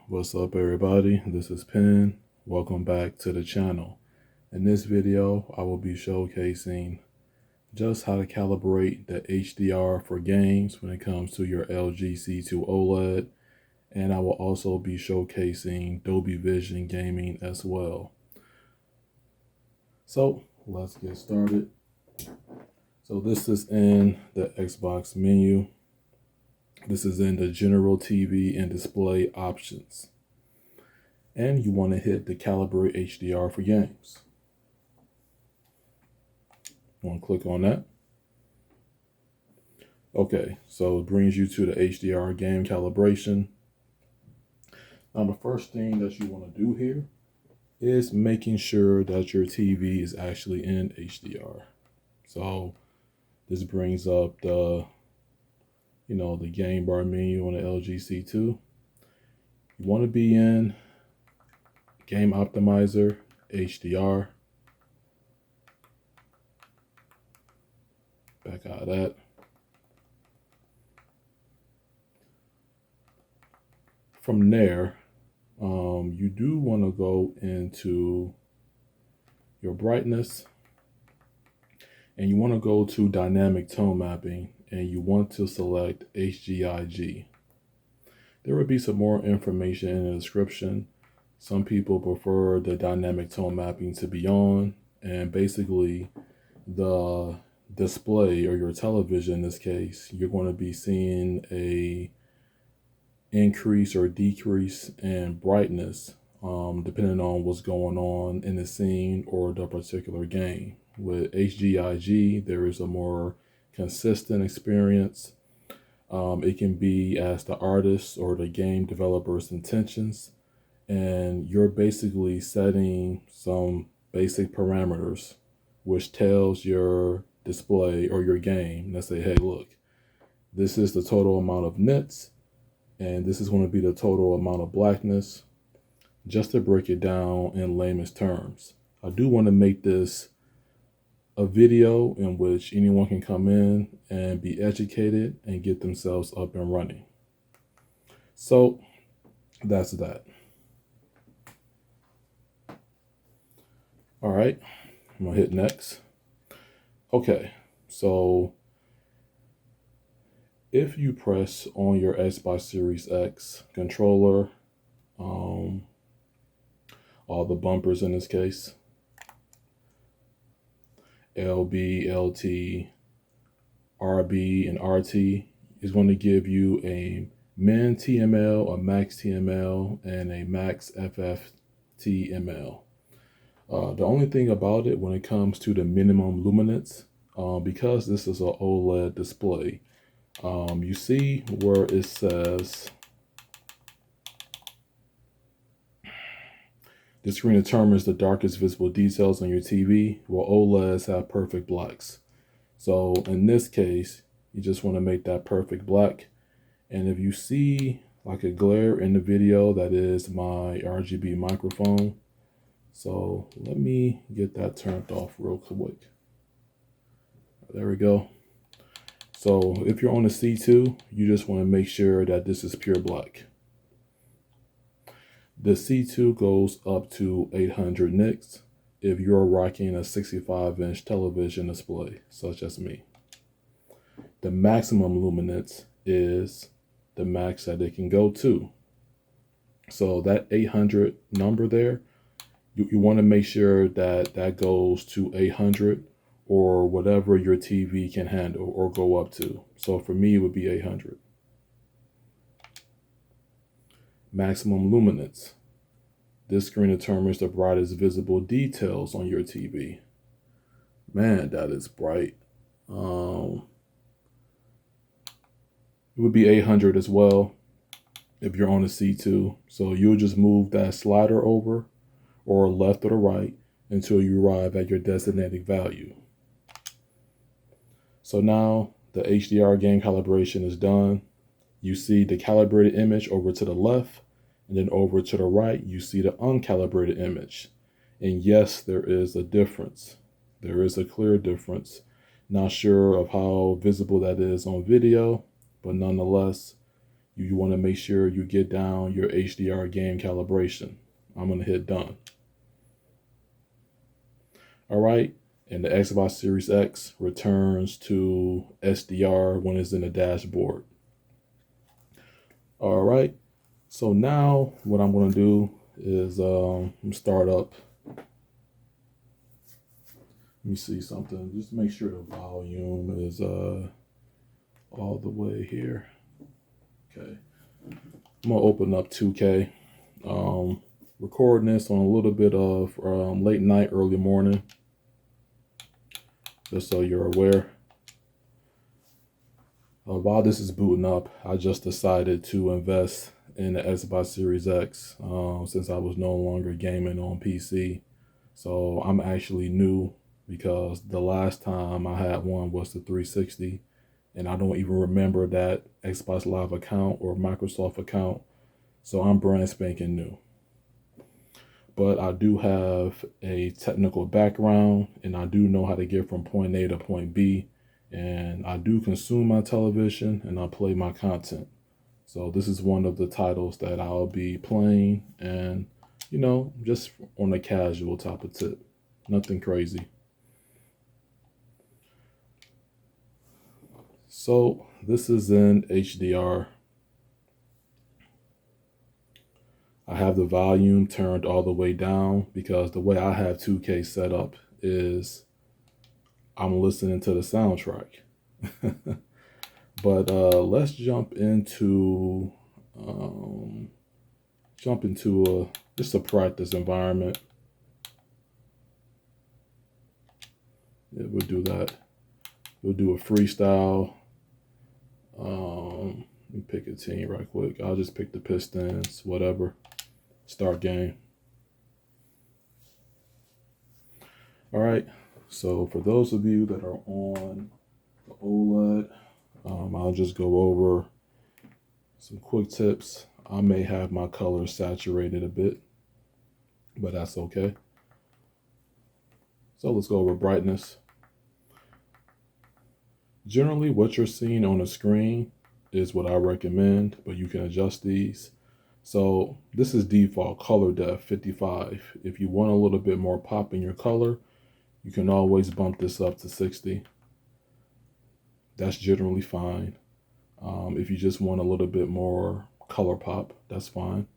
What's up, everybody? This is Penn. Welcome back to the channel. In this video, I will be showcasing just how to calibrate the HDR for games when it comes to your LG C2 OLED, and I will also be showcasing Dolby Vision gaming as well. So let's get started. So this is in the Xbox menu. This is in the general TV and display options. And you want to hit the Calibrate HDR for games. You want to click on that. Okay, so it brings you to the HDR game calibration. Now the first thing that you want to do here is making sure that your TV is actually in HDR. So this brings up the the game bar menu on the LG C2. You want to be in Game Optimizer, HDR. Back out of that. From there, you do want to go into your brightness, and you want to go to dynamic tone mapping, and you want to select HGIG. There will be some more information in the description. Some people prefer the dynamic tone mapping to be on, and basically the display, or your television in this case, you're going to be seeing a increase or decrease in brightness depending on what's going on in the scene or the particular game. With HGIG, there is a more consistent experience. It can be as the artist or the game developer's intentions, and you're basically setting some basic parameters which tells your display or your game, let's say, hey, look, this is the total amount of nits, and this is going to be the total amount of blackness, just to break it down in layman's terms. I do want to make this a video in which anyone can come in and be educated and get themselves up and running. So that's that. All right, I'm gonna hit next. Okay, so if you press on your Xbox Series X controller, all the bumpers in this case, LB, LT, RB, and RT, is going to give you a min TML, a max TML, and a max FFTML. The only thing about it when it comes to the minimum luminance, because this is an OLED display, you see where it says the screen determines the darkest visible details on your TV. Well, OLEDs have perfect blacks. So in this case, you just want to make that perfect black. And if you see like a glare in the video, that is my RGB microphone. So let me get that turned off real quick. There we go. So if you're on a C2, you just want to make sure that this is pure black. The C2 goes up to 800 nits if you're rocking a 65-inch television display, such as me. The maximum luminance is the max that it can go to. So that 800 number there, you want to make sure that that goes to 800 or whatever your TV can handle or go up to. So for me, it would be 800. Maximum luminance. This screen determines the brightest visible details on your TV. Man, that is bright. It would be 800 as well if you're on a C2. So you'll just move that slider over or left or the right until you arrive at your designated value. So now the HDR game calibration is done. You see the calibrated image over to the left, and then over to the right, you see the uncalibrated image. And yes, there is a difference. There is a clear difference. Not sure of how visible that is on video, but nonetheless, you want to make sure you get down your HDR game calibration. I'm going to hit done. All right. And the Xbox Series X returns to SDR when it's in the dashboard. All right. So now what I'm going to do is start up. Let me see something. Just make sure the volume is all the way here. Okay. I'm going to open up 2K. Recording this on a little bit of late night, early morning. Just so you're aware. While this is booting up, I just decided to invest in the Xbox Series X since I was no longer gaming on PC. So I'm actually new because the last time I had one was the 360, and I don't even remember that Xbox Live account or Microsoft account. So I'm brand spanking new. But I do have a technical background, and I do know how to get from point A to point B, and I do consume my television and I play my content. So this is one of the titles that I'll be playing, and you know, just on a casual type of tip, nothing crazy. So this is in HDR. I have the volume turned all the way down because the way I have 2K set up is I'm listening to the soundtrack. But let's jump into just a practice environment. Yeah, we'll do that. We'll do a freestyle. Let me pick a team right quick. I'll just pick the Pistons, whatever. Start game. All right. So for those of you that are on the OLED, I'll just go over some quick tips. I may have my colors saturated a bit, but that's okay. So let's go over brightness. Generally, what you're seeing on the screen is what I recommend, but you can adjust these. So this is default color depth 55. If you want a little bit more pop in your color, you can always bump this up to 60. That's generally fine. If you just want a little bit more color pop, that's fine.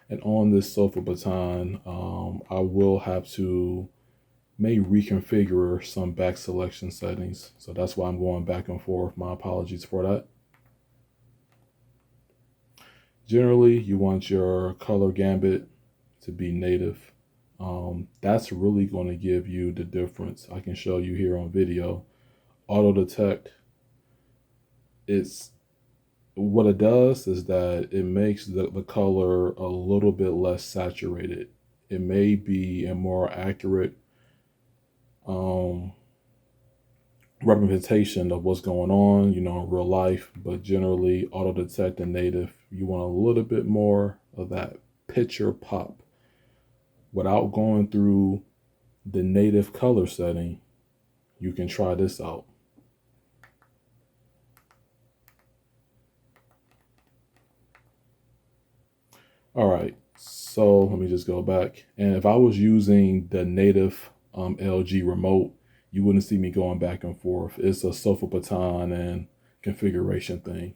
And on this sofa baton, I will have to may reconfigure some back selection settings. So that's why I'm going back and forth. My apologies for that. Generally, you want your color gambit to be native. That's really going to give you the difference. I can show you here on video. Auto detect, what it does is that it makes the color a little bit less saturated. It may be a more accurate representation of what's going on, you know, in real life, but generally auto detect and native, you want a little bit more of that picture pop without going through the native color setting. You can try this out. All right, so let me just go back. And if I was using the native LG remote, you wouldn't see me going back and forth. It's a sofa baton and configuration thing.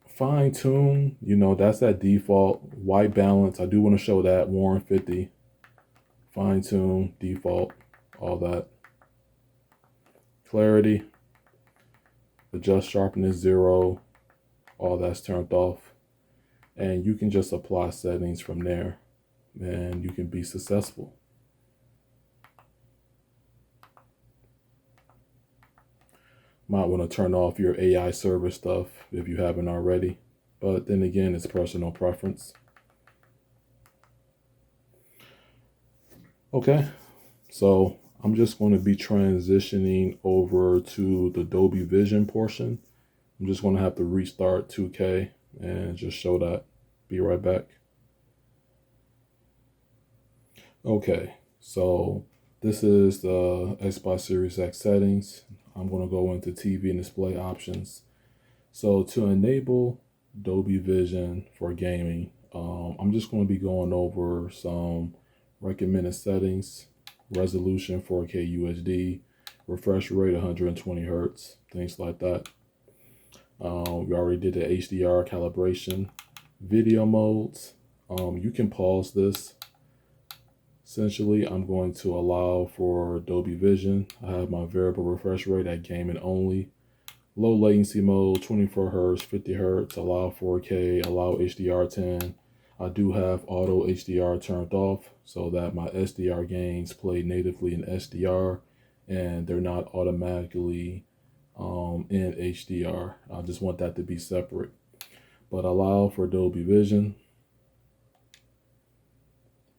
Fine tune, you know, that's that default. White balance, I do want to show that. Warren 50. Fine tune, default, all that. Clarity, adjust sharpness 0, all that's turned off. And you can just apply settings from there and you can be successful. Might want to turn off your AI server stuff if you haven't already, but then again, it's personal preference. Okay, so I'm just going to be transitioning over to the Dolby Vision portion. I'm just going to have to restart 2K and just show that. Be right back. Okay, so This is the Xbox Series X settings. I'm going to go into TV and display options. So to enable Dolby Vision for gaming, I'm just going to be going over some recommended settings: resolution 4K UHD, refresh rate 120 Hertz, things like that. We already did the HDR calibration. Video modes, you can pause this. Essentially, I'm going to allow for Dolby Vision. I have my variable refresh rate at gaming only. Low latency mode, 24 Hertz, 50 Hertz, allow 4K, allow HDR10. I do have auto HDR turned off so that my SDR gains play natively in SDR and they're not automatically in HDR. I just want that to be separate. But allow for Dolby Vision.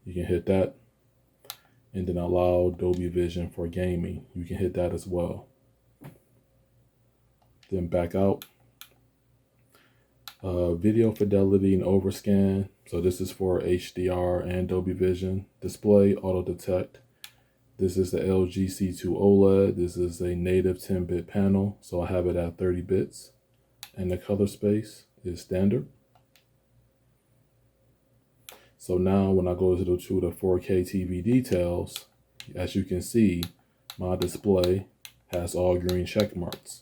You can hit that. And then allow Dolby Vision for gaming. You can hit that as well. Then back out. Video fidelity and overscan. So this is for HDR and Dolby Vision. Display auto detect. This is the LG C2 OLED. This is a native 10-bit panel. So I have it at 30 bits. And the color space is standard. So now when I go to the 4K TV details, as you can see, my display has all green check marks.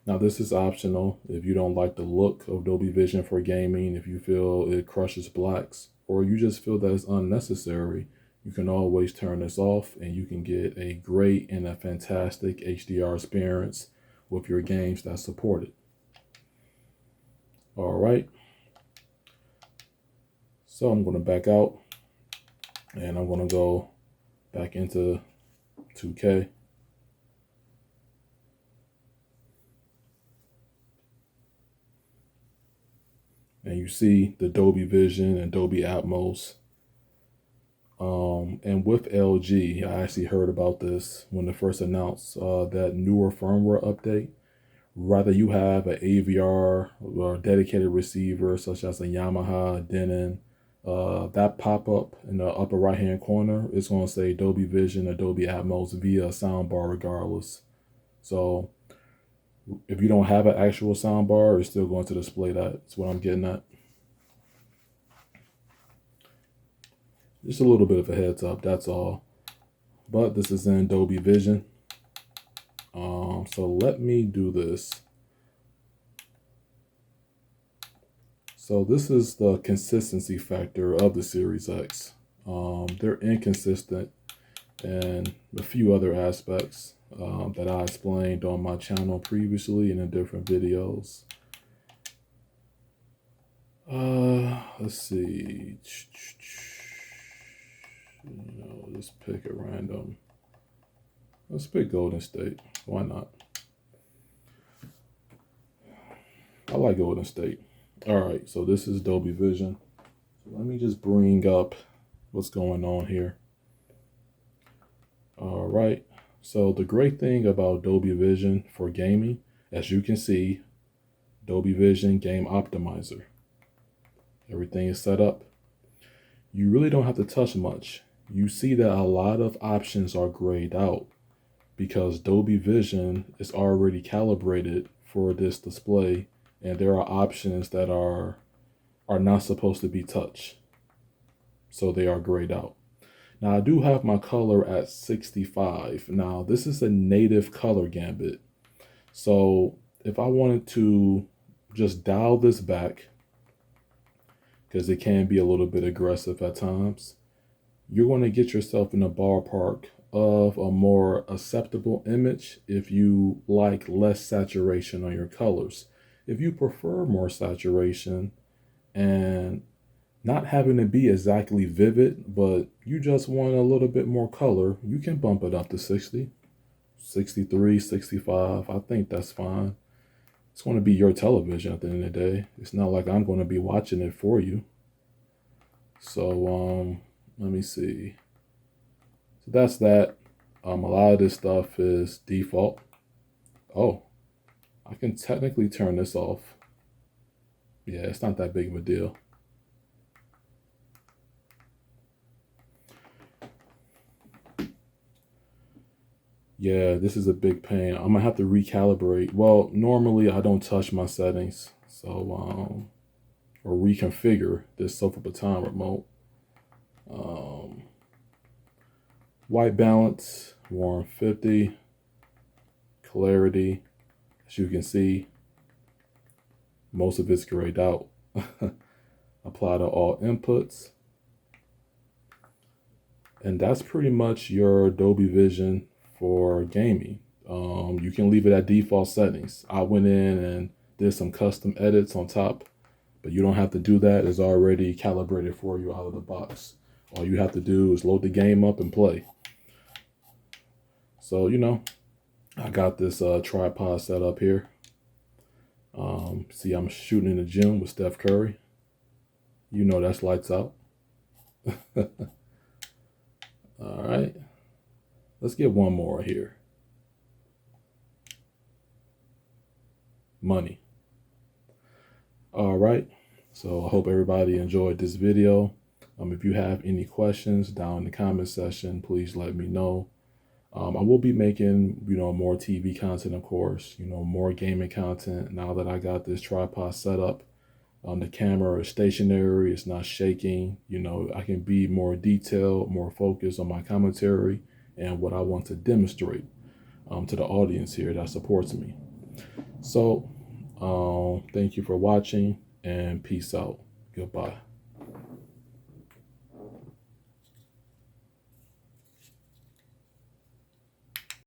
Now this is optional. If you don't like the look of Dolby Vision for gaming, if you feel it crushes blacks, or you just feel that it's unnecessary, you can always turn this off and you can get a great and a fantastic HDR experience with your games that support it. All right. So I'm going to back out and I'm going to go back into 2K. And you see the Dolby Vision and Dolby Atmos. And with LG, I actually heard about this when they first announced that newer firmware update. Rather you have an AVR or dedicated receiver such as a Yamaha, Denon, that pop-up in the upper right-hand corner is going to say Dolby Vision or Dolby Atmos via soundbar regardless. So if you don't have an actual soundbar, it's still going to display that. That's what I'm getting at. Just a little bit of a heads up, that's all. But this is in Dolby Vision. So let me do this. So this is the consistency factor of the Series X. They're inconsistent in a few other aspects that I explained on my channel previously and in different videos. Let's see. Just pick a random. Let's pick Golden State. Why not? I like Golden State. All right, so this is Dolby Vision. So let me just bring up what's going on here. All right, so the great thing about Dolby Vision for gaming, as you can see, Dolby Vision Game Optimizer. Everything is set up. You really don't have to touch much. You see that a lot of options are grayed out because Dolby Vision is already calibrated for this display, and there are options that are not supposed to be touched. So they are grayed out. Now I do have my color at 65. Now this is a native color gambit. So if I wanted to just dial this back, because it can be a little bit aggressive at times, you're going to get yourself in the ballpark of a more acceptable image if you like less saturation on your colors. If you prefer more saturation and not having to be exactly vivid, but you just want a little bit more color, you can bump it up to 60, 63, 65. I think that's fine. It's going to be your television at the end of the day. It's not like I'm going to be watching it for you. So, let me see. So that's that. A lot of this stuff is default. Oh, I can technically turn this off. Yeah, it's not that big of a deal. Yeah, this is a big pain. I'm gonna have to recalibrate. Well, normally I don't touch my settings, so or reconfigure this sofa baton remote. White balance, warm 50, clarity. As you can see, most of it's grayed out. Apply to all inputs. And that's pretty much your Dolby Vision for gaming. You can leave it at default settings. I went in and did some custom edits on top, but you don't have to do that. It's already calibrated for you out of the box. All you have to do is load the game up and play. So, I got this tripod set up here. See, I'm shooting in the gym with Steph Curry. That's lights out. All right. Let's get one more here. Money. All right. So I hope everybody enjoyed this video. If you have any questions down in the comment section, please let me know. I will be making, more TV content, of course, more gaming content now that I got this tripod set up. The camera is stationary, it's not shaking. I can be more detailed, more focused on my commentary and what I want to demonstrate to the audience here that supports me. So thank you for watching and peace out. Goodbye.